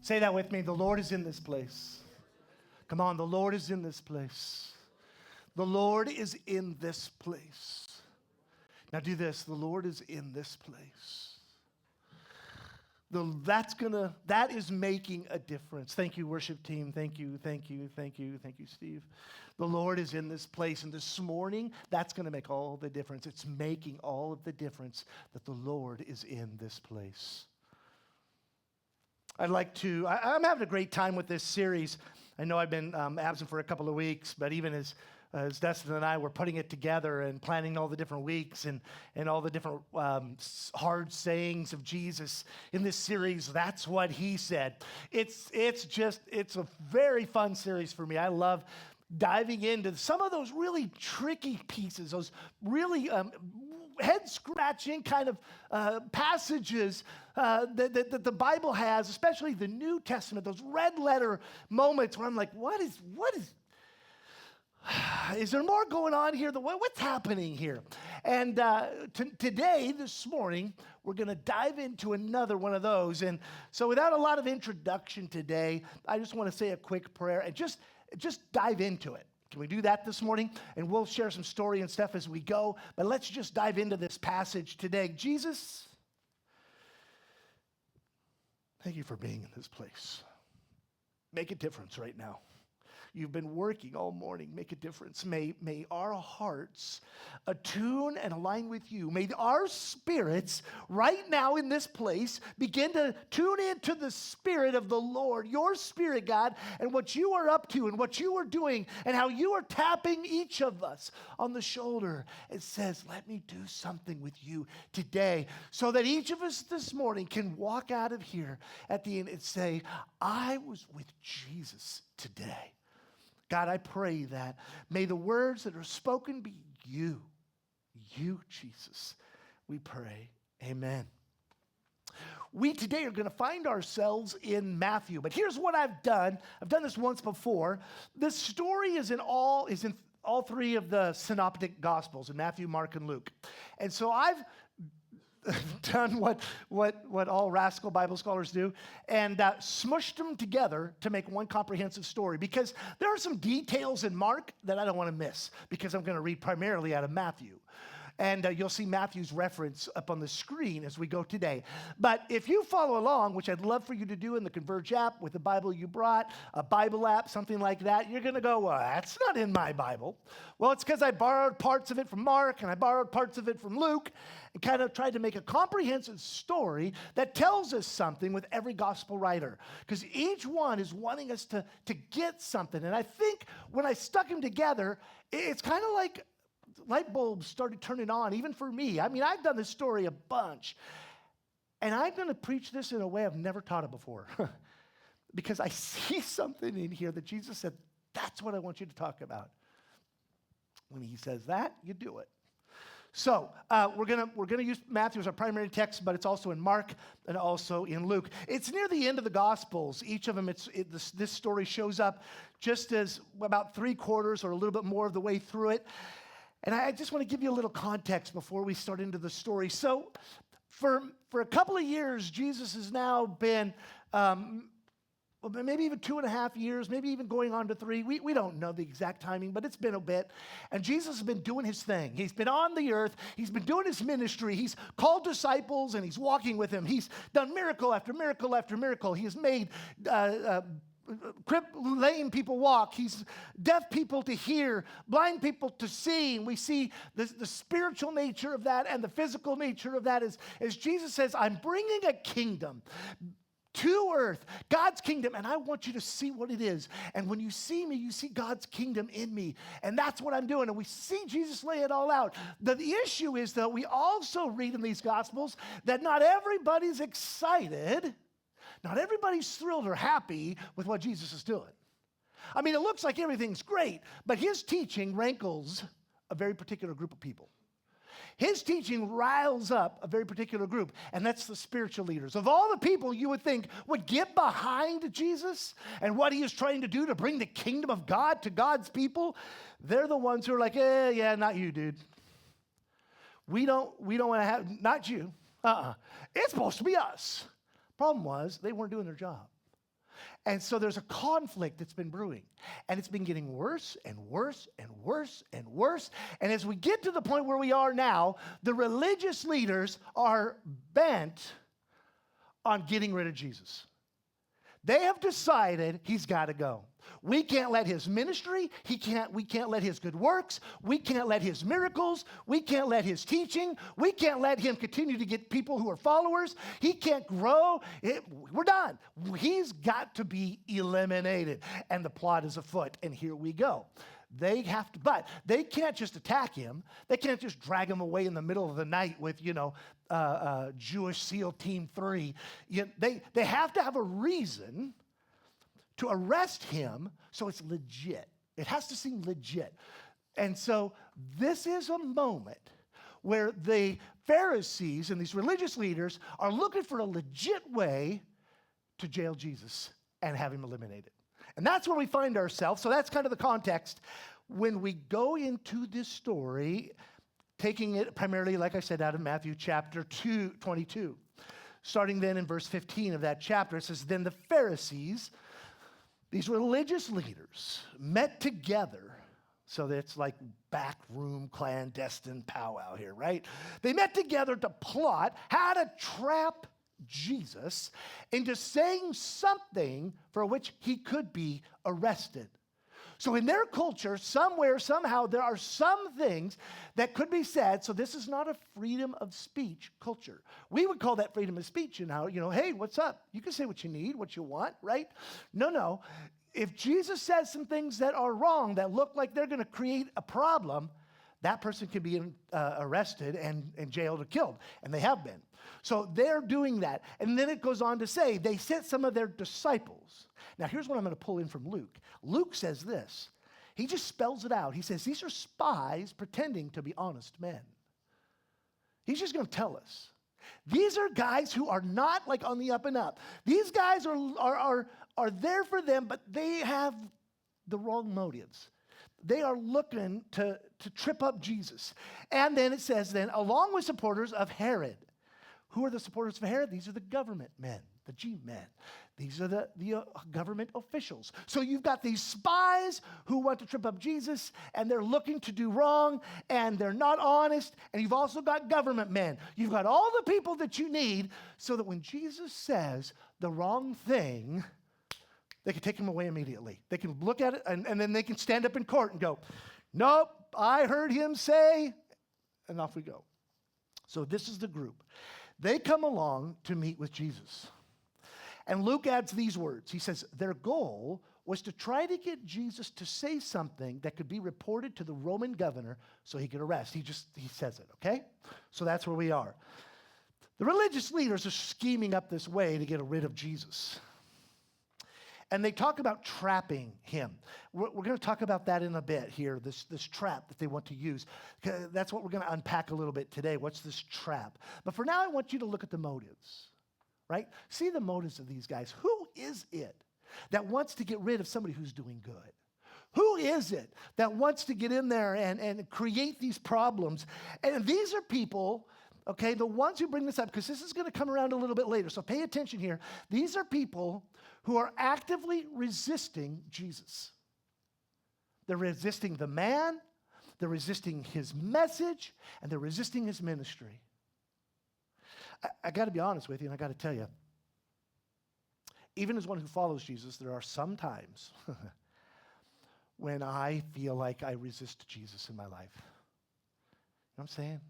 Say that with me. The Lord is in this place. Come on, the Lord is in this place. The Lord is in this place. Now do this. The Lord is in this place. That is making a difference. Thank you, worship team. Thank you, Steve. The Lord is in this place. And this morning, that's going to make all the difference. It's making all of the difference that the Lord is in this place. I'm having a great time with this series. I know I've been absent for a couple of weeks, but even as Dustin and I were putting it together and planning all the different weeks and all the different hard sayings of Jesus in this series, that's what he said. It's a very fun series for me. I love diving into some of those really tricky pieces, those really head-scratching kind of passages that the Bible has, especially the New Testament, those red letter moments where I'm like, what is there more going on here? What's happening here? And this morning, we're going to dive into another one of those. And so without a lot of introduction today, I just want to say a quick prayer and just dive into it. Can we do that this morning? And we'll share some story and stuff as we go. But let's just dive into this passage today. Jesus, thank you for being in this place. Make a difference right now. You've been working all morning. Make a difference. May our hearts attune and align with you. May our spirits right now in this place begin to tune into the Spirit of the Lord, your Spirit, God, and what you are up to and what you are doing and how you are tapping each of us on the shoulder. It says, let me do something with you today so that each of us this morning can walk out of here at the end and say, I was with Jesus today. God, I pray that may the words that are spoken be you, Jesus. We pray, amen. We today are going to find ourselves in Matthew, but here's what I've done. I've done this once before. This story is in all three of the synoptic gospels, in Matthew, Mark, and Luke. And so I've done what all rascal Bible scholars do and smushed them together to make one comprehensive story, because there are some details in Mark that I don't want to miss because I'm going to read primarily out of Matthew. And you'll see Matthew's reference up on the screen as we go today. But if you follow along, which I'd love for you to do in the Converge app with the Bible you brought, a Bible app, something like that, you're going to go, well, that's not in my Bible. Well, it's because I borrowed parts of it from Mark and I borrowed parts of it from Luke and kind of tried to make a comprehensive story that tells us something with every gospel writer. Because each one is wanting us to get something. And I think when I stuck them together, it's kind of like light bulbs started turning on, even for me. I mean, I've done this story a bunch. And I'm going to preach this in a way I've never taught it before. Because I see something in here that Jesus said, that's what I want you to talk about. When he says that, you do it. So we're gonna use Matthew as our primary text, but it's also in Mark and also in Luke. It's near the end of the Gospels. Each of them, this story shows up just as about 3/4 or a little bit more of the way through it. And I just want to give you a little context before we start into the story. So for a couple of years, Jesus has now been, maybe even 2.5 years, maybe even going on to 3. We don't know the exact timing, but it's been a bit. And Jesus has been doing his thing. He's been on the earth. He's been doing his ministry. He's called disciples, and he's walking with them. He's done miracle after miracle after miracle. He has made lame people walk. He's deaf people to hear, blind people to see. And we see the spiritual nature of that and the physical nature of that as Jesus says, I'm bringing a kingdom to earth, God's kingdom, and I want you to see what it is. And when you see me, you see God's kingdom in me. And that's what I'm doing. And we see Jesus lay it all out. The issue is, though, we also read in these Gospels that not everybody's excited. Not everybody's thrilled or happy with what Jesus is doing. I mean, it looks like everything's great, but his teaching rankles a very particular group of people. His teaching riles up a very particular group, and that's the spiritual leaders. Of all the people you would think would get behind Jesus and what he is trying to do to bring the kingdom of God to God's people, they're the ones who are like, yeah, not you, dude. We don't want to have, not you. It's supposed to be us. Problem was, they weren't doing their job. And so there's a conflict that's been brewing. And it's been getting worse and worse and worse and worse. And as we get to the point where we are now, the religious leaders are bent on getting rid of Jesus. They have decided he's got to go. We can't let his ministry, we can't let his good works, we can't let his miracles, we can't let his teaching, we can't let him continue to get people who are followers. He can't grow. We're done. He's got to be eliminated. And the plot is afoot. And here we go. They have to, but they can't just attack him. They can't just drag him away in the middle of the night with, Jewish SEAL Team 3. They have to have a reason to arrest him so it's legit. It has to seem legit. And so this is a moment where the Pharisees and these religious leaders are looking for a legit way to jail Jesus and have him eliminated. And that's where we find ourselves. So that's kind of the context. When we go into this story, taking it primarily, like I said, out of Matthew chapter 22, starting then in verse 15 of that chapter, it says, then the Pharisees, these religious leaders, met together. So that's like backroom clandestine powwow here, right? They met together to plot how to trap Jesus into saying something for which he could be arrested. So in their culture, somewhere, somehow, there are some things that could be said. So this is not a freedom of speech culture. We would call that freedom of speech, hey, what's up? You can say what you need, what you want, right? No. If Jesus says some things that are wrong, that look like they're going to create a problem, that person can be arrested and jailed or killed. And they have been. So they're doing that. And then it goes on to say they sent some of their disciples. Now, here's what I'm going to pull in from Luke. Luke says this. He just spells it out. He says, these are spies pretending to be honest men. He's just going to tell us. These are guys who are not like on the up and up. These guys are there for them, but they have the wrong motives. They are looking to trip up Jesus. And then it says along with supporters of Herod. Who are the supporters of Herod? These are the government men, the G men. These are the government officials. So you've got these spies who want to trip up Jesus, and they're looking to do wrong, and they're not honest. And you've also got government men. You've got all the people that you need so that when Jesus says the wrong thing, they can take him away immediately. They can look at it, and then they can stand up in court and go, nope, I heard him say, and off we go. So this is the group. They come along to meet with Jesus. And Luke adds these words. He says, their goal was to try to get Jesus to say something that could be reported to the Roman governor so he could arrest. He says it, okay? So that's where we are. The religious leaders are scheming up this way to get rid of Jesus. And they talk about trapping him. We're going to talk about that in a bit here, this trap that they want to use. That's what we're going to unpack a little bit today. What's this trap? But for now, I want you to look at the motives, right? See the motives of these guys. Who is it that wants to get rid of somebody who's doing good? Who is it that wants to get in there and create these problems? And these are people, okay, the ones who bring this up, because this is going to come around a little bit later, so pay attention here. These are people who are actively resisting Jesus. They're resisting the man, they're resisting his message, and they're resisting his ministry. I got to be honest with you, and I got to tell you, even as one who follows Jesus, there are some times when I feel like I resist Jesus in my life. You know what I'm saying?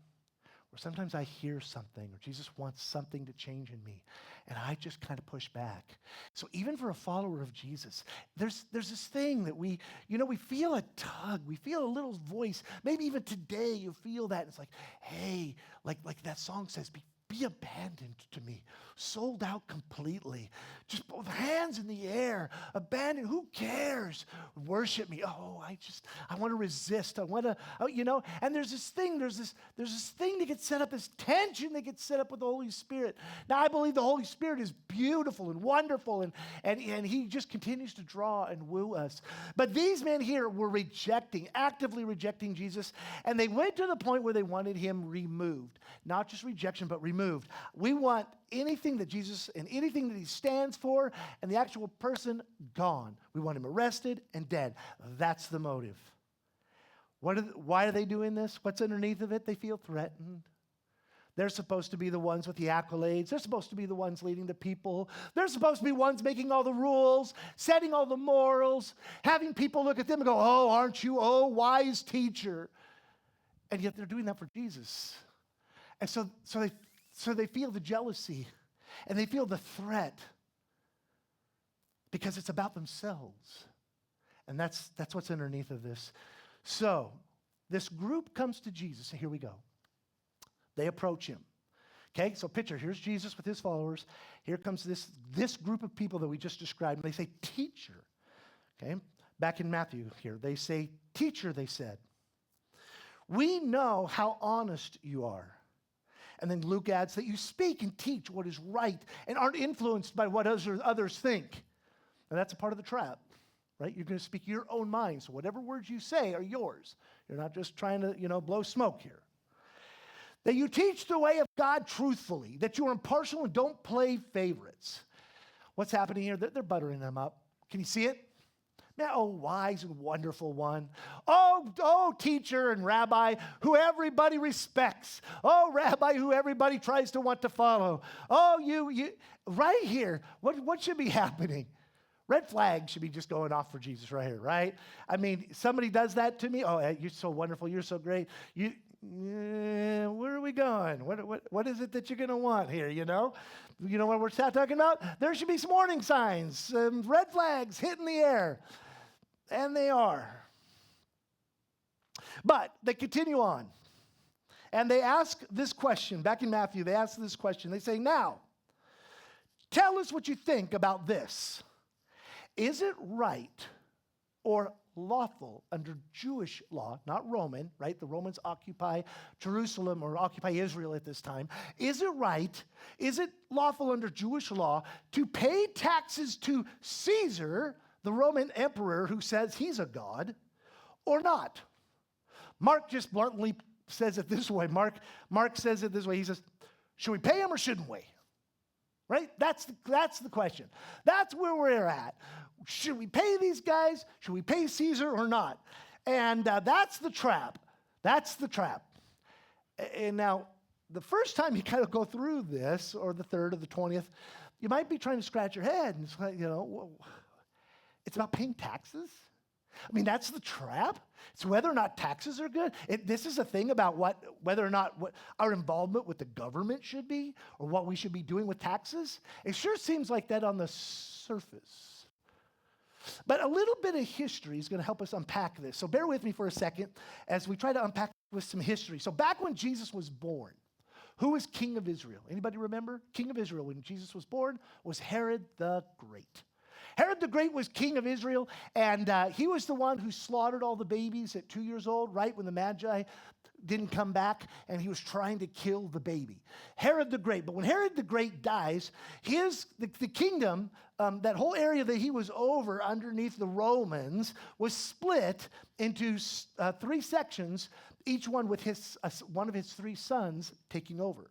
Or sometimes I hear something, or Jesus wants something to change in me, and I just kind of push back. So even for a follower of Jesus, there's this thing that we feel a tug, we feel a little voice. Maybe even today you feel that. It's like, hey, like that song says, be abandoned to me, sold out completely, just both hands in the air, abandoned, who cares? Worship me. Oh, I want to resist. I want to, and there's this thing that gets set up, this tension that gets set up with the Holy Spirit. Now, I believe the Holy Spirit is beautiful and wonderful, and he just continues to draw and woo us. But these men here were actively rejecting Jesus, and they went to the point where they wanted him removed. Not just rejection, but removed. removed. We want anything that Jesus and anything that he stands for and the actual person gone. We want him arrested and dead. That's the motive. Why are they doing this? What's underneath of it? They feel threatened. They're supposed to be the ones with the accolades. They're supposed to be the ones leading the people. They're supposed to be ones making all the rules, setting all the morals, having people look at them and go, oh, aren't you, oh, wise teacher? And yet they're doing that for Jesus. And so they feel the jealousy and they feel the threat because it's about themselves. And that's what's underneath of this. So this group comes to Jesus. Here we go. They approach him. Okay, so picture, here's Jesus with his followers. Here comes this group of people that we just described. And they say, teacher. Okay, back in Matthew here, they say, teacher, they said. We know how honest you are. And then Luke adds that you speak and teach what is right and aren't influenced by what others think. And that's a part of the trap, right? You're going to speak your own mind. So whatever words you say are yours. You're not just trying to, blow smoke here. That you teach the way of God truthfully, that you are impartial and don't play favorites. What's happening here? They're buttering them up. Can you see it? Now, oh, wise and wonderful one. Oh, teacher and rabbi who everybody respects. Oh, rabbi who everybody tries to want to follow. Oh, you right here, what should be happening? Red flag should be just going off for Jesus right here, right? I mean, somebody does that to me. Oh, you're so wonderful. You're so great. Where are we going? What is it that you're going to want here, You know what we're talking about? There should be some warning signs, red flags hit in the air. And they are. But they continue on. And they ask this question. Back in Matthew, they ask this question. They say, now, tell us what you think about this. Is it right or lawful under Jewish law, not Roman, right? The Romans occupy Jerusalem or occupy Israel at this time. Is it right? Is it lawful under Jewish law to pay taxes to Caesar, the Roman emperor who says he's a god, or not? Mark just bluntly says it this way. Mark says it this way. He says, should we pay him or shouldn't we? Right? That's the question. That's where we're at. Should we pay these guys? Should we pay Caesar or not? And that's the trap. That's the trap. And now, the first time you kind of go through this, or the third or the 20th, you might be trying to scratch your head. And it's like, it's about paying taxes. I mean, that's the trap. It's whether or not taxes are good. This is a thing about whether or not what our involvement with the government should be, or what we should be doing with taxes. It sure seems like that on the surface. But a little bit of history is going to help us unpack this. So bear with me for a second as we try to unpack with some history. So back when Jesus was born, who was king of Israel? Anybody remember? King of Israel when Jesus was born was Herod the Great. Herod the Great was king of Israel, and he was the one who slaughtered all the babies at 2 years old, right when the Magi didn't come back, and he was trying to kill the baby. Herod the Great. But when Herod the Great dies, the kingdom, that whole area that he was over underneath the Romans, was split into 3 sections, each one with one of his 3 sons taking over.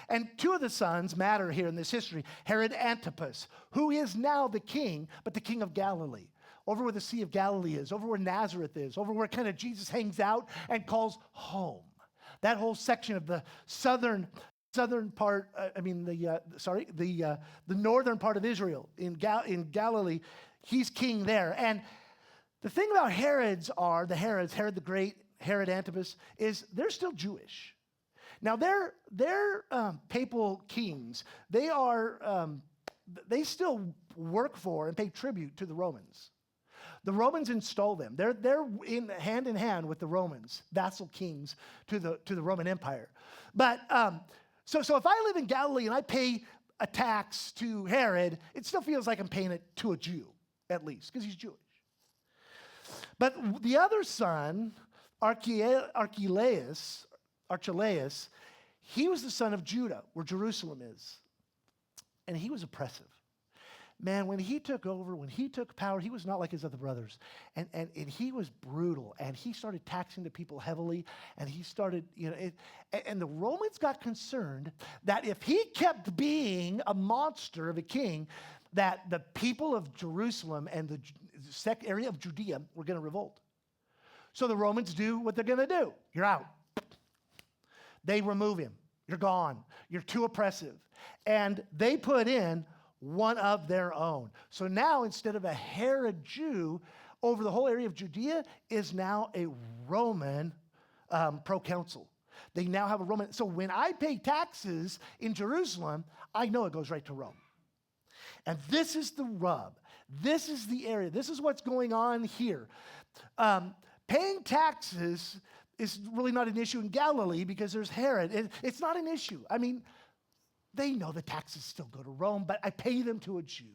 And 2 of the sons matter here in this history. Herod Antipas, who is now the king, but the king of Galilee. Over where the Sea of Galilee is, over where Nazareth is, over where kind of Jesus hangs out and calls home. That whole section of the southern part, the northern part of Israel in Galilee, he's king there. And the thing about Herod the Great, Herod Antipas, is they're still Jewish. Now, they're papal kings. They still work for and pay tribute to the Romans. The Romans install them. They're in hand with the Romans, vassal kings to the Roman Empire. But so if I live in Galilee and I pay a tax to Herod, it still feels like I'm paying it to a Jew, at least, because he's Jewish. But the other son, Archelaus, he was the son of Judah, where Jerusalem is. And he was oppressive. man, when he took over, when he took power, he was not like his other brothers. And he was brutal. And he started taxing the people heavily. And he started, and the Romans got concerned that if he kept being a monster of a king, that the people of Jerusalem and the area of Judea were going to revolt. So the Romans do what they're going to do. You're out. They remove him. You're gone. You're too oppressive. And they put in one of their own. So now, instead of a Herod Jew, over the whole area of Judea is now a Roman proconsul. They now have a Roman. So when I pay taxes in Jerusalem, I know it goes right to Rome. And this is the rub. This is the area. This is what's going on here. Paying taxes is really not an issue in Galilee because there's Herod. It's not an issue. I mean, they know the taxes still go to Rome, but I pay them to a Jew.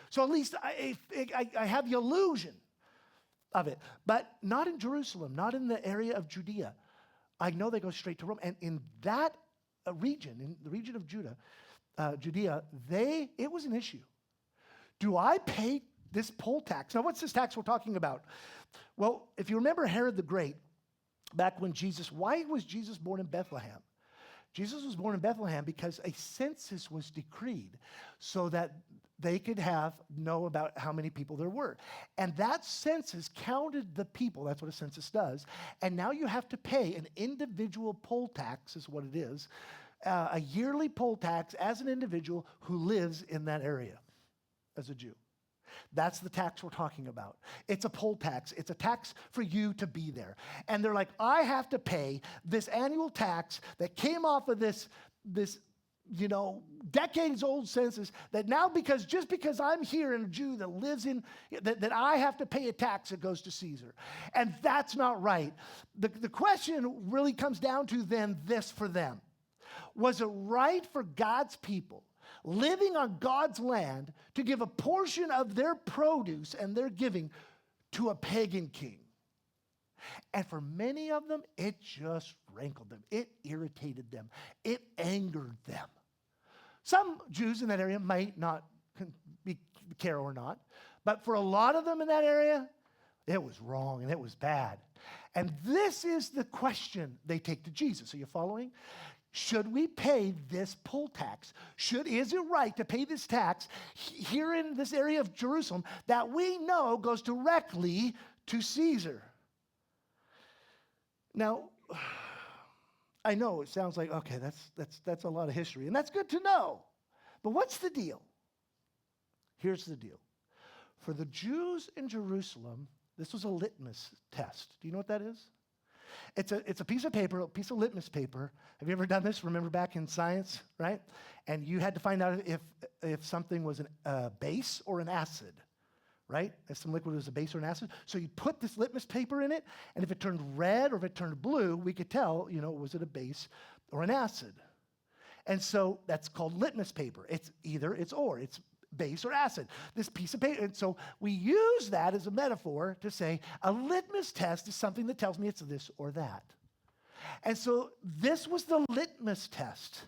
So at least I have the illusion of it. But not in Jerusalem, not in the area of Judea. I know they go straight to Rome. And in that region, in the region of Judea, it was an issue. Do I pay this poll tax? Now, what's this tax we're talking about? Well, if you remember Herod the Great, back when why was Jesus born in Bethlehem? Jesus was born in Bethlehem because a census was decreed so that they could know about how many people there were. And that census counted the people. That's what a census does. And now you have to pay an individual poll tax, is what it is, a yearly poll tax as an individual who lives in that area as a Jew. That's the tax we're talking about. It's a poll tax. It's a tax for you to be there. And they're like, I have to pay this annual tax that came off of this decades-old census that now just because I'm here and a Jew that lives in, that I have to pay a tax that goes to Caesar. And that's not right. The question really comes down to then this for them. Was it right for God's people living on God's land to give a portion of their produce and their giving to a pagan king? And for many of them, it just rankled them. It irritated them. It angered them. Some Jews in that area might not care or not, but for a lot of them in that area, it was wrong and it was bad. And this is the question they take to Jesus. Are you following? Should we pay this poll tax? Is it right to pay this tax here in this area of Jerusalem that we know goes directly to Caesar? Now, I know it sounds like, okay, that's a lot of history, and that's good to know. But what's the deal? Here's the deal. For the Jews in Jerusalem, this was a litmus test. Do you know what that is? It's a piece of paper, a piece of litmus paper. Have you ever done this? Remember back in science, right? And you had to find out if something was a base or an acid, right? If some liquid was a base or an acid. So you put this litmus paper in it, and if it turned red or if it turned blue, we could tell, was it a base or an acid? And so that's called litmus paper. It's base or acid, this piece of paper. And so we use that as a metaphor to say a litmus test is something that tells me it's this or that. And so this was the litmus test.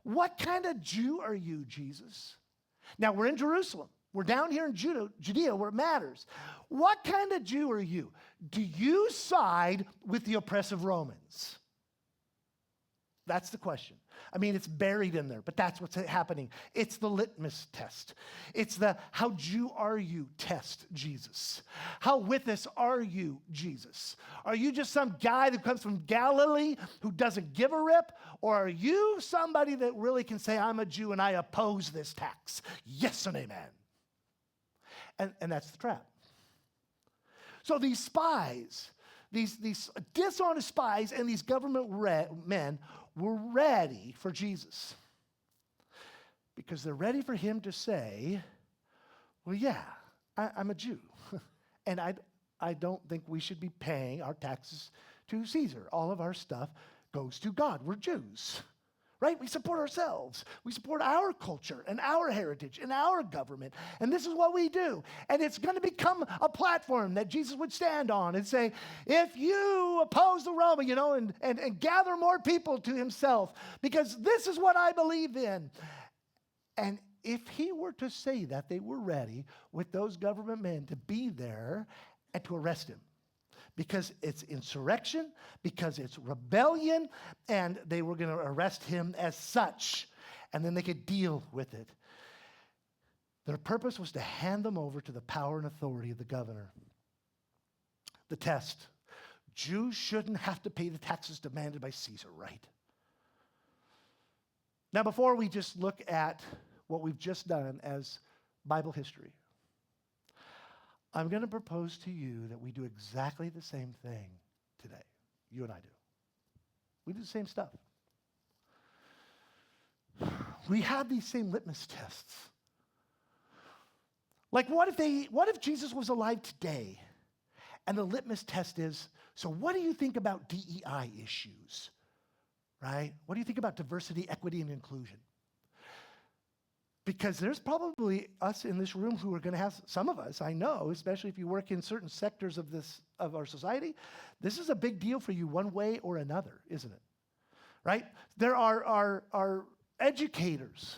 What kind of Jew are you, Jesus? Now we're in Jerusalem. We're down here in Judea where it matters. What kind of Jew are you? Do you side with the oppressive Romans? That's the question. I mean, it's buried in there, but that's what's happening. It's the litmus test. It's the how Jew are you test, Jesus. How with us are you, Jesus? Are you just some guy that comes from Galilee who doesn't give a rip? Or are you somebody that really can say, I'm a Jew and I oppose this tax? Yes and amen. And that's the trap. So these spies, these dishonest spies and these government men were ready for Jesus because they're ready for him to say, well, yeah, I'm a Jew, and I don't think we should be paying our taxes to Caesar. All of our stuff goes to God. We're Jews, right? We support ourselves. We support our culture and our heritage and our government, and this is what we do. And it's going to become a platform that Jesus would stand on and say, if you oppose the Roman, and gather more people to himself, because this is what I believe in. And if he were to say that, they were ready with those government men to be there and to arrest him. Because it's insurrection, because it's rebellion, and they were going to arrest him as such. And then they could deal with it. Their purpose was to hand them over to the power and authority of the governor. The test. Jews shouldn't have to pay the taxes demanded by Caesar, right? Now, before we just look at what we've just done as Bible history, I'm going to propose to you that we do exactly the same thing today. You and I do. We do the same stuff. We have these same litmus tests. Like, what if Jesus was alive today? And the litmus test is, so what do you think about DEI issues? Right? What do you think about diversity, equity, and inclusion? Because there's probably us in this room who are going to have, some of us, I know, especially if you work in certain sectors of our society, this is a big deal for you one way or another, isn't it? Right? There are educators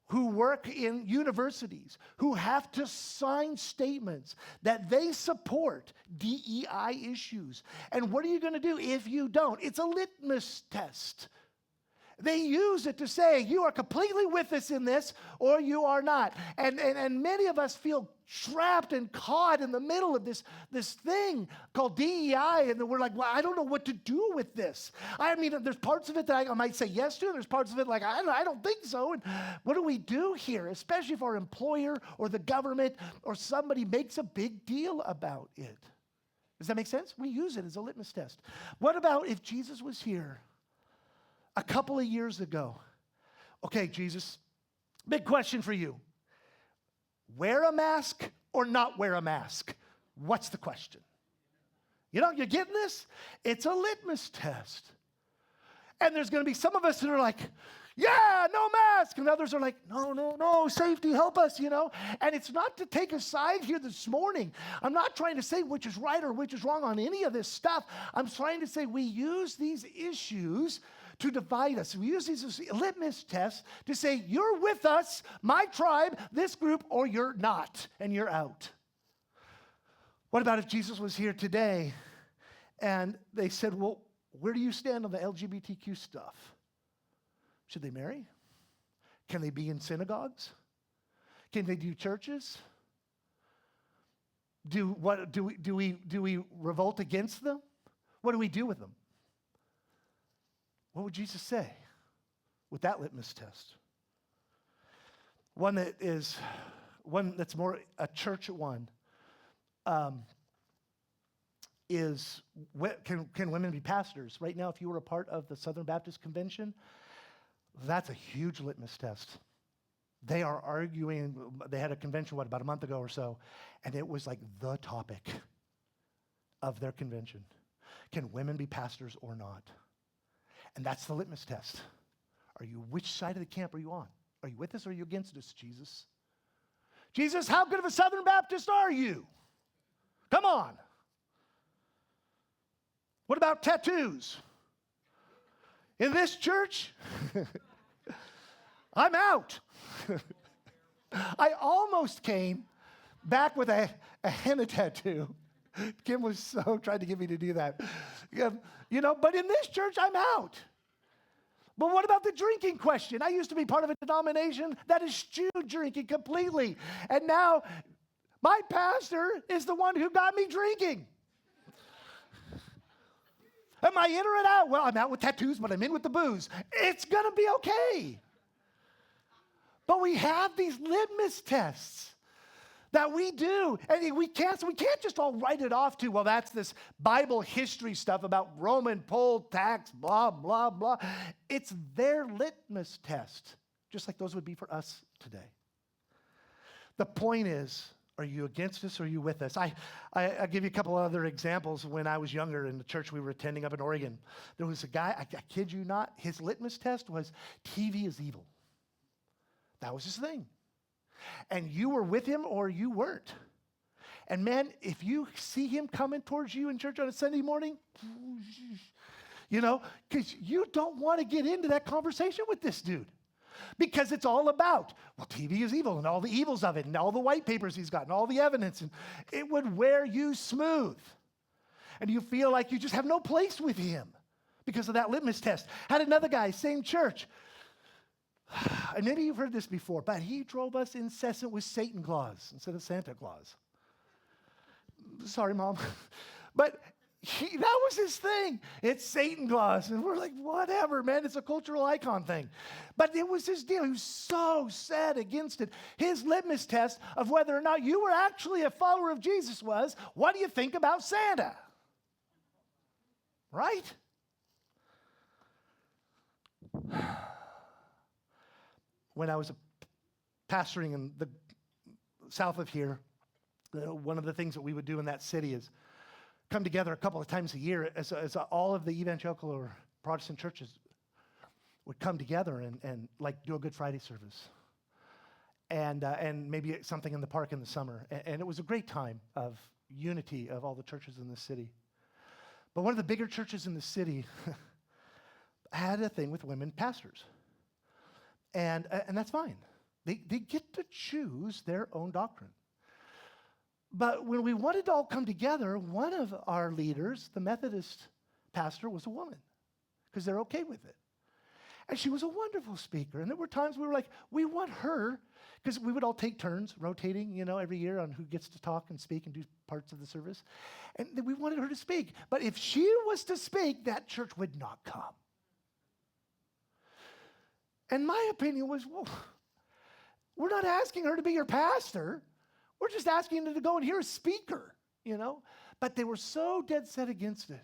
who work in universities who have to sign statements that they support DEI issues. And what are you going to do if you don't? It's a litmus test. They use it to say, you are completely with us in this, or you are not. And many of us feel trapped and caught in the middle of this thing called DEI, and we're like, well, I don't know what to do with this. I mean, there's parts of it that I might say yes to, and there's parts of it like, I don't think so. And what do we do here, especially if our employer or the government or somebody makes a big deal about it? Does that make sense? We use it as a litmus test. What about if Jesus was here a couple of years ago? Okay, Jesus, big question for you. Wear a mask or not wear a mask? What's the question? You know, you're getting this? It's a litmus test. And there's going to be some of us that are like, yeah, no mask. And others are like, no, safety, help us, you know. And it's not to take a side here this morning. I'm not trying to say which is right or which is wrong on any of this stuff. I'm trying to say we use these issues to divide us. We use these as litmus tests to say, you're with us, my tribe, this group, or you're not, and you're out. What about if Jesus was here today and they said, well, where do you stand on the LGBTQ stuff? Should they marry? Can they be in synagogues? Can they do churches? Do we revolt against them? What do we do with them? What would Jesus say with that litmus test? One that's more a church one is, can women be pastors? Right now, if you were a part of the Southern Baptist Convention, that's a huge litmus test. They are arguing, they had a convention, about a month ago or so, and it was like the topic of their convention. Can women be pastors or not? And that's the litmus test. Which side of the camp are you on? Are you with us or are you against us, Jesus? Jesus, how good of a Southern Baptist are you? Come on. What about tattoos? In this church, I'm out. I almost came back with a henna tattoo. Kim was so trying to get me to do that. You know, but in this church, I'm out. But what about the drinking question? I used to be part of a denomination that eschewed drinking completely. And now my pastor is the one who got me drinking. Am I in or out? Well, I'm out with tattoos, but I'm in with the booze. It's going to be okay. But we have these litmus tests that we do. And we can't just all write it off to, well, that's this Bible history stuff about Roman poll tax, blah, blah, blah. It's their litmus test, just like those would be for us today. The point is, are you against us or are you with us? I'll give you a couple other examples. When I was younger in the church we were attending up in Oregon, there was a guy, I kid you not, his litmus test was TV is evil. That was his thing. And you were with him or you weren't. And man, if you see him coming towards you in church on a Sunday morning, you know, because you don't want to get into that conversation with this dude. Because it's all about, well, TV is evil and all the evils of it and all the white papers he's got and all the evidence. And it would wear you smooth. And you feel like you just have no place with him because of that litmus test. Had another guy, same church. And maybe you've heard this before, but he drove us incessant with Satan Claus instead of Santa Claus. Sorry, Mom. But that was his thing. It's Satan Claus. And we're like, whatever, man. It's a cultural icon thing. But it was his deal. He was so sad against it. His litmus test of whether or not you were actually a follower of Jesus was, what do you think about Santa? Right? When I was pastoring in the south of here, one of the things that we would do in that city is come together a couple of times a year as all of the evangelical or Protestant churches would come together and like do a Good Friday service. And maybe something in the park in the summer. And it was a great time of unity of all the churches in the city. But one of the bigger churches in the city had a thing with women pastors. And that's fine. They get to choose their own doctrine. But when we wanted to all come together, one of our leaders, the Methodist pastor, was a woman because they're okay with it. And she was a wonderful speaker. And there were times we were like, we want her, because we would all take turns rotating, every year on who gets to talk and speak and do parts of the service. And we wanted her to speak. But if she was to speak, that church would not come. And my opinion was, well, we're not asking her to be your pastor. We're just asking her to go and hear a speaker, But they were so dead set against it.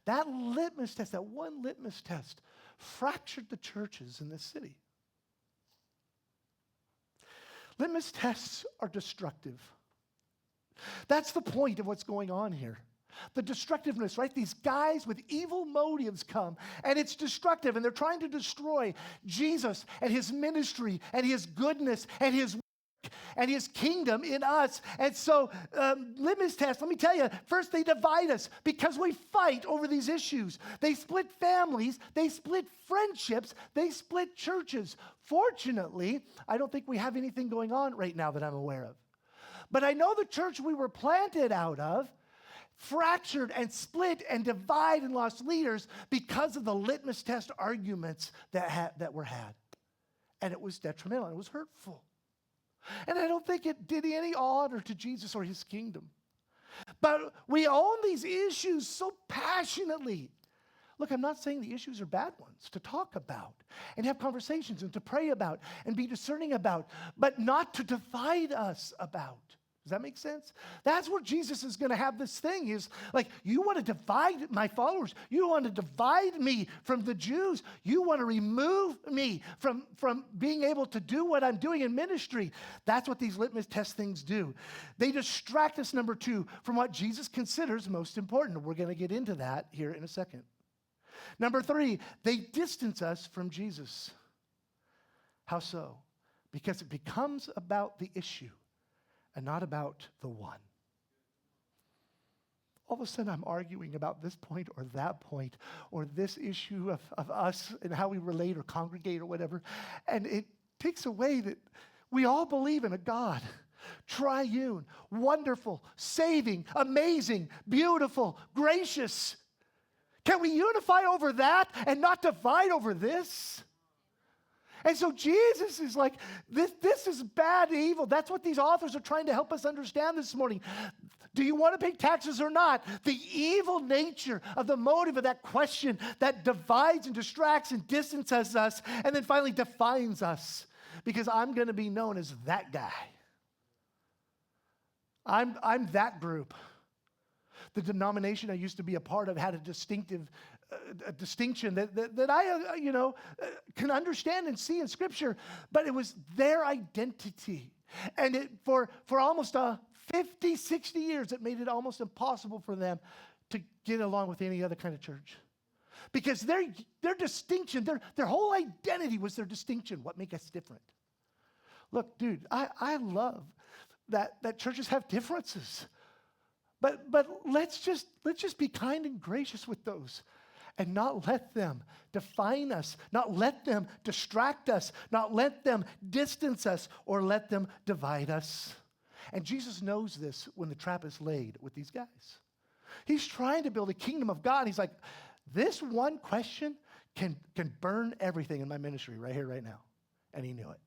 That litmus test, that one litmus test, fractured the churches in this city. Litmus tests are destructive. That's the point of what's going on here. The destructiveness, right? These guys with evil motives come, and it's destructive, and they're trying to destroy Jesus and his ministry and his goodness and his work and his kingdom in us. And so, litmus test, let me tell you, first they divide us because we fight over these issues. They split families, they split friendships, they split churches. Fortunately, I don't think we have anything going on right now that I'm aware of. But I know the church we were planted out of fractured and split and divided and lost leaders because of the litmus test arguments that were had. And it was detrimental. It was hurtful. And I don't think it did any honor to Jesus or his kingdom. But we own these issues so passionately. Look, I'm not saying the issues are bad ones to talk about and have conversations and to pray about and be discerning about, but not to divide us about. Does that make sense? That's where Jesus is going to have this thing. He's like, you want to divide my followers. You want to divide me from the Jews. You want to remove me from being able to do what I'm doing in ministry. That's what these litmus test things do. They distract us, number two, from what Jesus considers most important. We're going to get into that here in a second. Number three, they distance us from Jesus. How so? Because it becomes about the issue and not about the one. All of a sudden, I'm arguing about this point or that point or this issue of us and how we relate or congregate or whatever. And it takes away that we all believe in a God, triune, wonderful, saving, amazing, beautiful, gracious. Can we unify over that and not divide over this? And so Jesus is like, this is bad evil. That's what these authors are trying to help us understand this morning. Do you want to pay taxes or not? The evil nature of the motive of that question that divides and distracts and distances us and then finally defines us. Because I'm going to be known as that guy. I'm that group. The denomination I used to be a part of had a distinction that I can understand and see in Scripture, but it was their identity. And for almost 50, 60 years, it made it almost impossible for them to get along with any other kind of church. Because their distinction, their whole identity was their distinction, what makes us different. Look, dude, I love that churches have differences. But let's just be kind and gracious with those. and not let them define us, not let them distract us, not let them distance us or let them divide us. And Jesus knows this when the trap is laid with these guys. He's trying to build a kingdom of God. He's like, this one question can burn everything in my ministry right here, right now. And he knew it.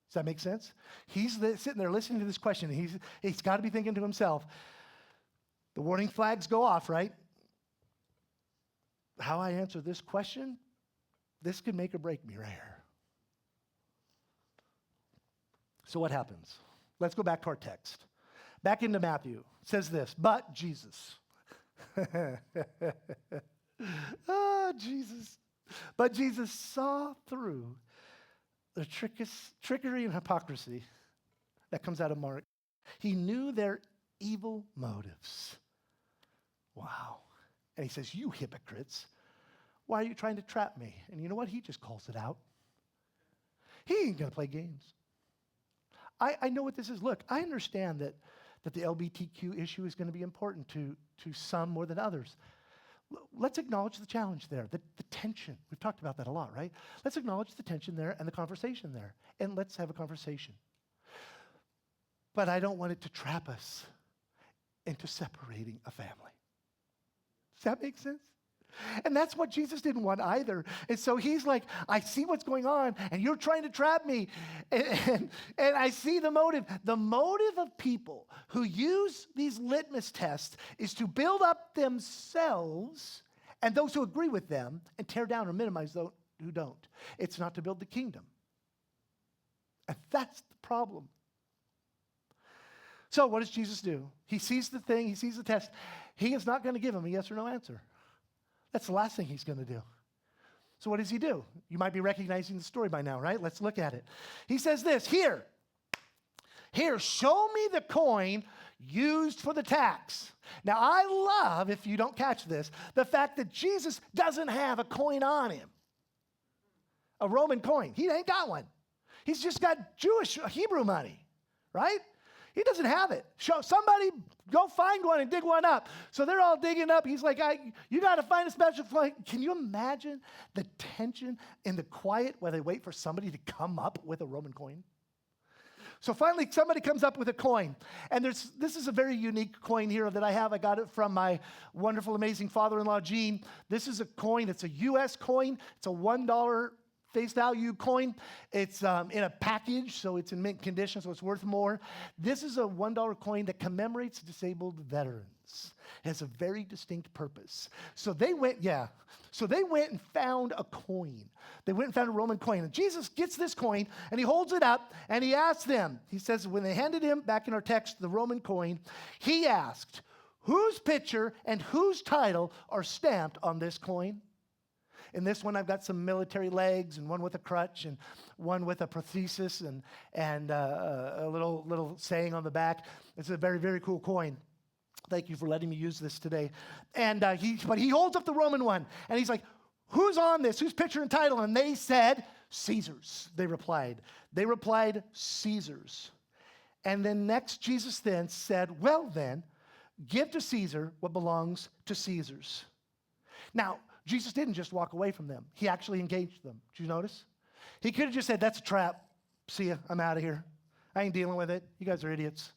Does that make sense? He's sitting there listening to this question. And he's got to be thinking to himself, the warning flags go off, right? How I answer this question, this could make or break me right here. So what happens? Let's go back to our text. Back into Matthew. It says this, but Jesus. Jesus. But Jesus saw through the trickery and hypocrisy that comes out of Mark. He knew their evil motives. Wow. And he says, you hypocrites, why are you trying to trap me? And you know what? He just calls it out. He ain't going to play games. I know what this is. Look, I understand that the LGBTQ issue is going to be important to some more than others. Let's acknowledge the challenge there, the tension. We've talked about that a lot, right? Let's acknowledge the tension there and the conversation there, and let's have a conversation. But I don't want it to trap us into separating a family. Does that make sense? And that's what Jesus didn't want either. And so he's like, I see what's going on, and you're trying to trap me. And I see the motive. The motive of people who use these litmus tests is to build up themselves and those who agree with them and tear down or minimize those who don't. It's not to build the kingdom. And that's the problem. So what does Jesus do? He sees the thing, he sees the test. He is not going to give him a yes or no answer. That's the last thing he's going to do. So what does he do? You might be recognizing the story by now, right? Let's look at it. He says this, here, show me the coin used for the tax. Now, I love, if you don't catch this, the fact that Jesus doesn't have a coin on him, a Roman coin. He ain't got one. He's just got Jewish, Hebrew money, right? He doesn't have it. Somebody go find one and dig one up. So they're all digging up. He's like, you got to find a special coin. Can you imagine the tension in the quiet while they wait for somebody to come up with a Roman coin? So finally, somebody comes up with a coin. And this is a very unique coin here that I have. I got it from my wonderful, amazing father-in-law, Gene. This is a coin. It's a U.S. coin. It's a $1 face value coin. It's in a package, so it's in mint condition, so it's worth more. This is a $1 coin that commemorates disabled veterans. It has a very distinct purpose. So they went and found a coin. They went and found a Roman coin. And Jesus gets this coin, and he holds it up, and he asks them. He says, when they handed him, back in our text, the Roman coin, he asked, whose picture and whose title are stamped on this coin? In this one, I've got some military legs, and one with a crutch, and one with a prosthesis, and a little saying on the back. It's a very, very cool coin. Thank you for letting me use this today. And but he holds up the Roman one, and he's like, who's on this? Whose picture and title? And they said, Caesar's, they replied. They replied, Caesar's. And then next, Jesus then said, well then, give to Caesar what belongs to Caesar's. Now, Jesus didn't just walk away from them. He actually engaged them. Did you notice? He could have just said, that's a trap. See ya, I'm out of here. I ain't dealing with it. You guys are idiots.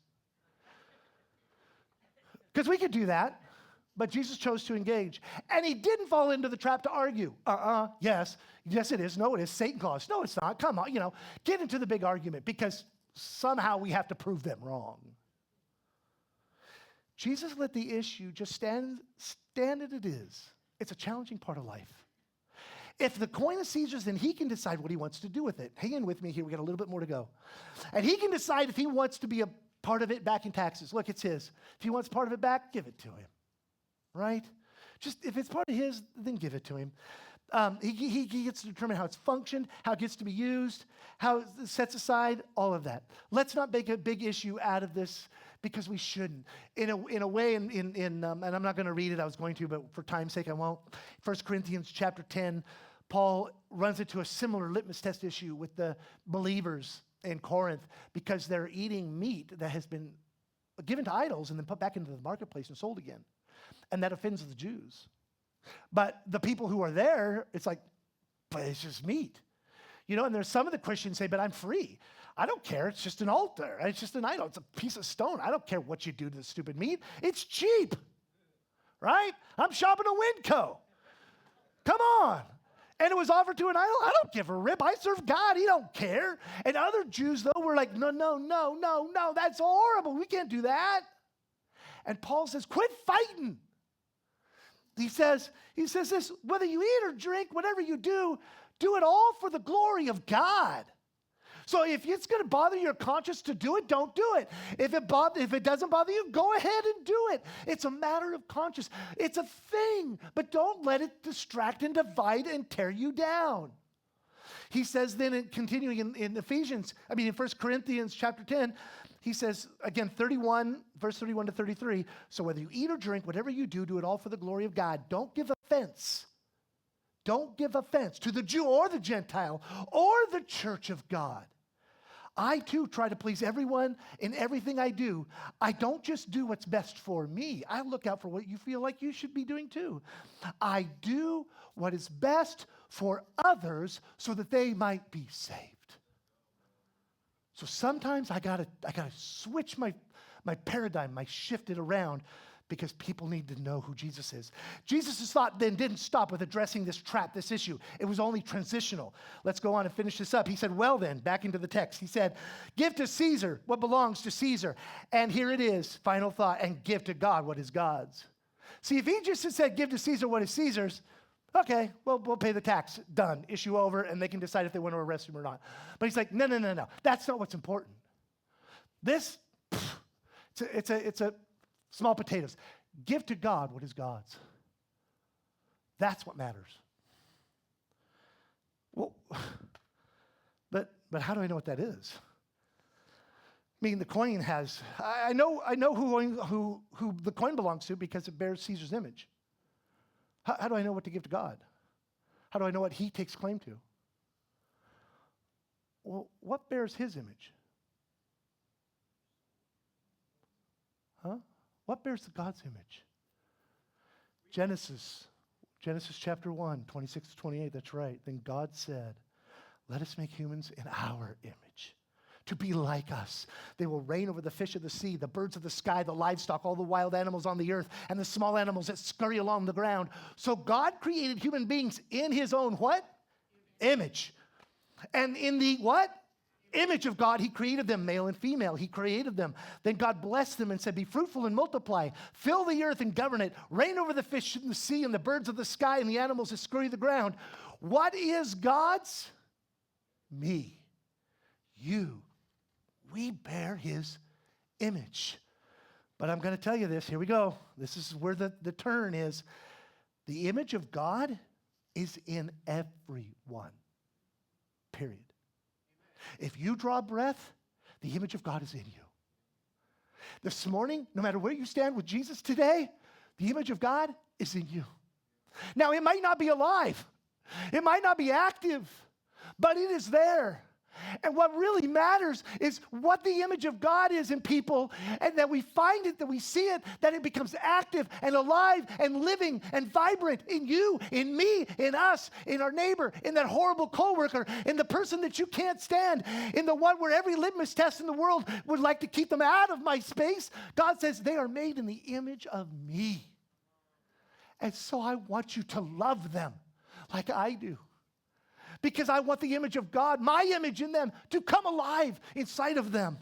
Because we could do that, but Jesus chose to engage. And he didn't fall into the trap to argue. Yes it is. No, it is. Satan caused. No, it's not. Come on, get into the big argument because somehow we have to prove them wrong. Jesus let the issue just stand as it is. It's a challenging part of life. If the coin is Caesar's, then he can decide what he wants to do with it. Hang in with me here. We got a little bit more to go. And he can decide if he wants to be a part of it back in taxes. Look, it's his. If he wants part of it back, give it to him. Right? Just if it's part of his, then give it to him. He gets to determine how it's functioned, how it gets to be used, how it's sets aside, all of that. Let's not make a big issue out of this because we shouldn't. In a way, and I'm not going to read it, I was going to, but for time's sake I won't. 1 Corinthians chapter 10, Paul runs into a similar litmus test issue with the believers in Corinth because they're eating meat that has been given to idols and then put back into the marketplace and sold again. And that offends the Jews. But the people who are there, it's like, but it's just meat. And there's some of the Christians say, but I'm free. I don't care. It's just an altar. It's just an idol. It's a piece of stone. I don't care what you do to the stupid meat. It's cheap, right? I'm shopping at Winco. Come on. And it was offered to an idol. I don't give a rip. I serve God. He don't care. And other Jews, though, were like, no. That's horrible. We can't do that. And Paul says, quit fighting. He says this, whether you eat or drink, whatever you do it all for the glory of God. So if it's going to bother your conscience to do it, don't do it. If it doesn't bother you, go ahead and do it. It's a matter of conscience. It's a thing, but don't let it distract and divide and tear you down. He says then, continuing in 1 Corinthians chapter 10, he says, again, verse 31 to 33, so whether you eat or drink, whatever you do it all for the glory of God. Don't give offense. Don't give offense to the Jew or the Gentile or the church of God. I, too, try to please everyone in everything I do. I don't just do what's best for me. I look out for what you feel like you should be doing, too. I do what is best for others so that they might be saved. So sometimes I gotta switch my paradigm, shift it around, because people need to know who Jesus is. Jesus' thought then didn't stop with addressing this trap, this issue. It was only transitional. Let's go on and finish this up. He said, well then, back into the text. He said, give to Caesar what belongs to Caesar. And here it is, final thought, and give to God what is God's. See, if he just had said, give to Caesar what is Caesar's, okay, well, we'll pay the tax. Done. Issue over, and they can decide if they want to arrest him or not. But he's like, no. That's not what's important. This, it's a small potatoes. Give to God what is God's. That's what matters. Well, but how do I know what that is? I mean, the coin has, I know who the coin belongs to because it bears Caesar's image. How do I know what to give to God? How do I know what he takes claim to? Well, what bears his image? Huh? What bears God's image? Genesis chapter 1, 26 to 28, that's right. Then God said, let us make humans in our image, to be like us. They will reign over the fish of the sea, the birds of the sky, the livestock, all the wild animals on the earth, and the small animals that scurry along the ground. So God created human beings in his own what? Image. And in the what? Image of God, he created them, male and female. He created them. Then God blessed them and said, be fruitful and multiply. Fill the earth and govern it. Reign over the fish in the sea and the birds of the sky and the animals that scurry the ground. What is God's? Me. You. We bear his image. But I'm going to tell you this. Here we go. This is where the turn is. The image of God is in everyone. Period. If you draw breath, the image of God is in you. This morning, no matter where you stand with Jesus today, the image of God is in you. Now, it might not be alive. It might not be active, but it is there. And what really matters is what the image of God is in people, and that we find it, that we see it, that it becomes active and alive and living and vibrant in you, in me, in us, in our neighbor, in that horrible coworker, in the person that you can't stand, in the one where every litmus test in the world would like to keep them out of my space. God says they are made in the image of me. And so I want you to love them like I do. Because I want the image of God, my image in them, to come alive inside of them.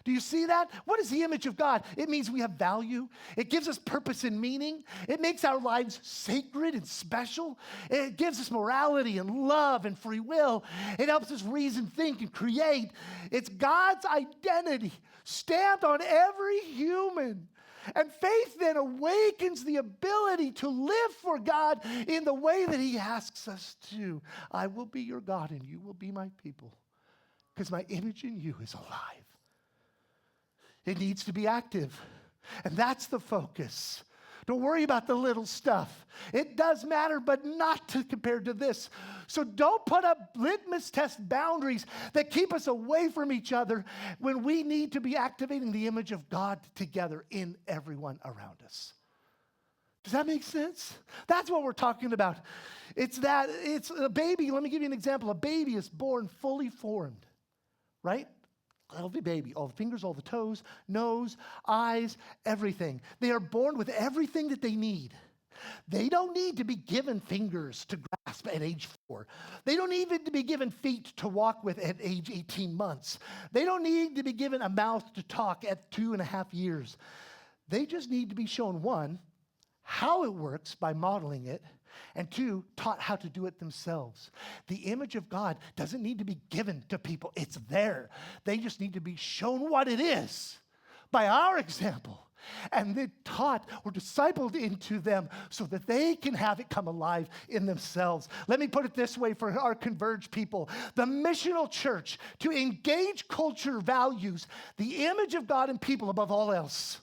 Do you see that? What is the image of God? It means we have value. It gives us purpose and meaning. It makes our lives sacred and special. It gives us morality and love and free will. It helps us reason, think, and create. It's God's identity stamped on every human. And faith then awakens the ability to live for God in the way that he asks us to. I will be your God and you will be my people, because my image in you is alive. It needs to be active, and that's the focus. Don't worry about the little stuff. It does matter, but not compared to this. So don't put up litmus test boundaries that keep us away from each other when we need to be activating the image of God together in everyone around us. Does that make sense? That's what we're talking about. It's a baby. Let me give you an example. A baby is born fully formed, right? Healthy baby, all the fingers, all the toes, nose, eyes, everything. They are born with everything that they need. They don't need to be given fingers to grasp at age 4. They don't need to be given feet to walk with at age 18 months. They don't need to be given a mouth to talk at 2.5 years. They just need to be shown, 1, how it works by modeling it, and 2, taught how to do it themselves. The image of God doesn't need to be given to people. It's there. They just need to be shown what it is by our example. And then taught or discipled into them so that they can have it come alive in themselves. Let me put it this way for our Converge people. The missional church, to engage culture, values the image of God in people above all else.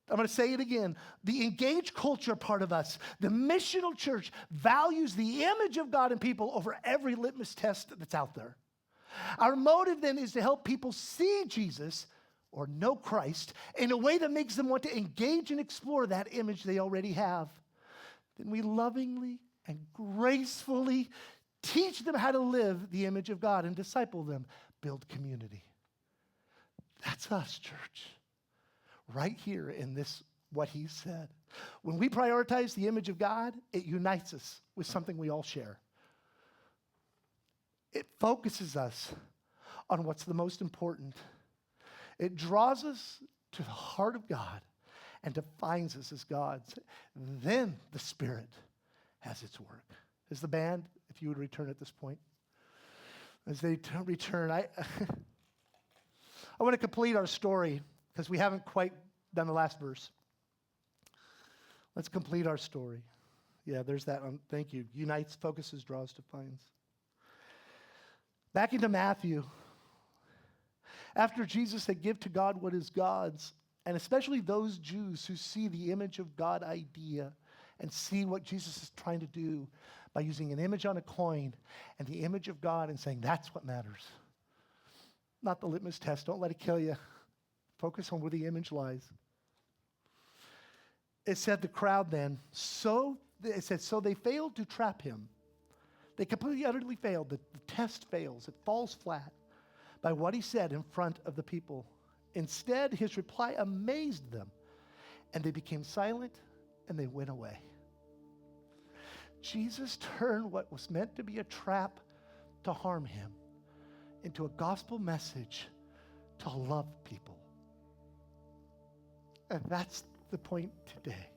I'm going to say it again. The engaged culture part of us, the missional church, values the image of God in people over every litmus test that's out there. Our motive then is to help people see Jesus or know Christ in a way that makes them want to engage and explore that image they already have. Then we lovingly and gracefully teach them how to live the image of God and disciple them, build community. That's us, church. Right here in this, what he said. When we prioritize the image of God, it unites us with something we all share. It focuses us on what's the most important. It draws us to the heart of God and defines us as God's. Then the Spirit has its work. As the band, if you would return at this point. As they return, I want to complete our story because we haven't quite done the last verse. Let's complete our story. Yeah, there's that. Thank you. Unites, focuses, draws, defines. Back into Matthew. After Jesus had given to God what is God's, and especially those Jews who see the image of God idea and see what Jesus is trying to do by using an image on a coin and the image of God and saying, that's what matters. Not the litmus test. Don't let it kill you. Focus on where the image lies. It said the crowd then, so they failed to trap him. They completely, utterly failed. The test fails. It falls flat by what he said in front of the people. Instead, his reply amazed them, and they became silent, and they went away. Jesus turned what was meant to be a trap to harm him into a gospel message to love people. And that's the point today.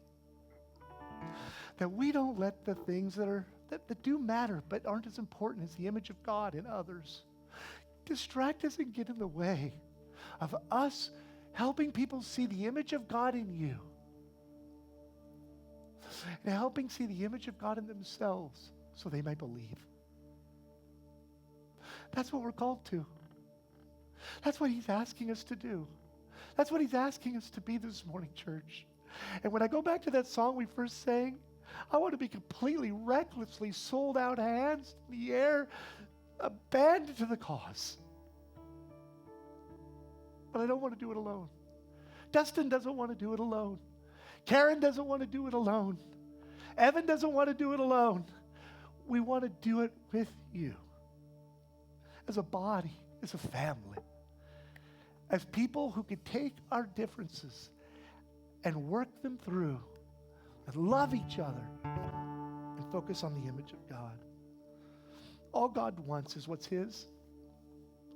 That we don't let the things that do matter but aren't as important as the image of God in others distract us and get in the way of us helping people see the image of God in you and helping see the image of God in themselves so they might believe. That's what we're called to. That's what he's asking us to do. That's what he's asking us to be this morning, church. And when I go back to that song we first sang, I want to be completely, recklessly sold out, hands in the air, abandoned to the cause. But I don't want to do it alone. Dustin doesn't want to do it alone. Karen doesn't want to do it alone. Evan doesn't want to do it alone. We want to do it with you. As a body, as a family. As people who could take our differences and work them through and love each other and focus on the image of God. All God wants is what's his.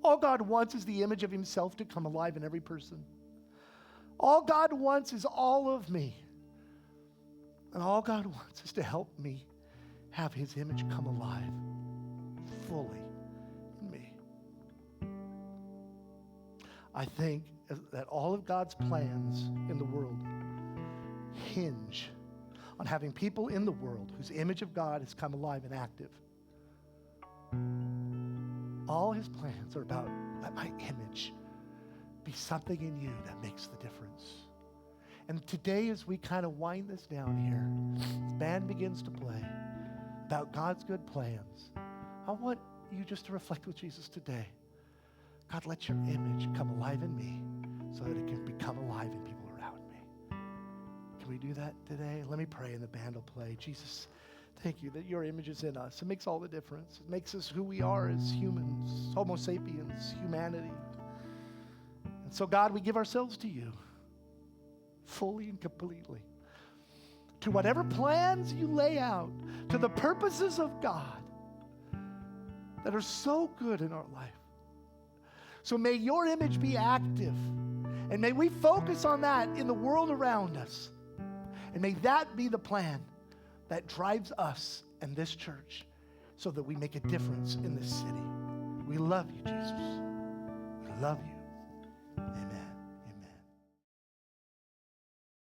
All God wants is the image of himself to come alive in every person. All God wants is all of me. And all God wants is to help me have his image come alive fully in me. I think that all of God's plans in the world hinge on having people in the world whose image of God has come alive and active. All his plans are about, let my image be something in you that makes the difference. And today, as we kind of wind this down here, the band begins to play about God's good plans. I want you just to reflect with Jesus today. God, let your image come alive in me so that it can become alive in people around me. Can Can we do that today? Let me pray and the band will play. Jesus, thank you that your image is in us. It makes all the difference. It makes us who we are as humans, Homo sapiens, humanity. And so, God, we give ourselves to you fully and completely. To whatever plans you lay out, to the purposes of God that are so good in our life. So may your image be active, and may we focus on that in the world around us. And may that be the plan that drives us and this church so that we make a difference in this city. We love you, Jesus. We love you. Amen.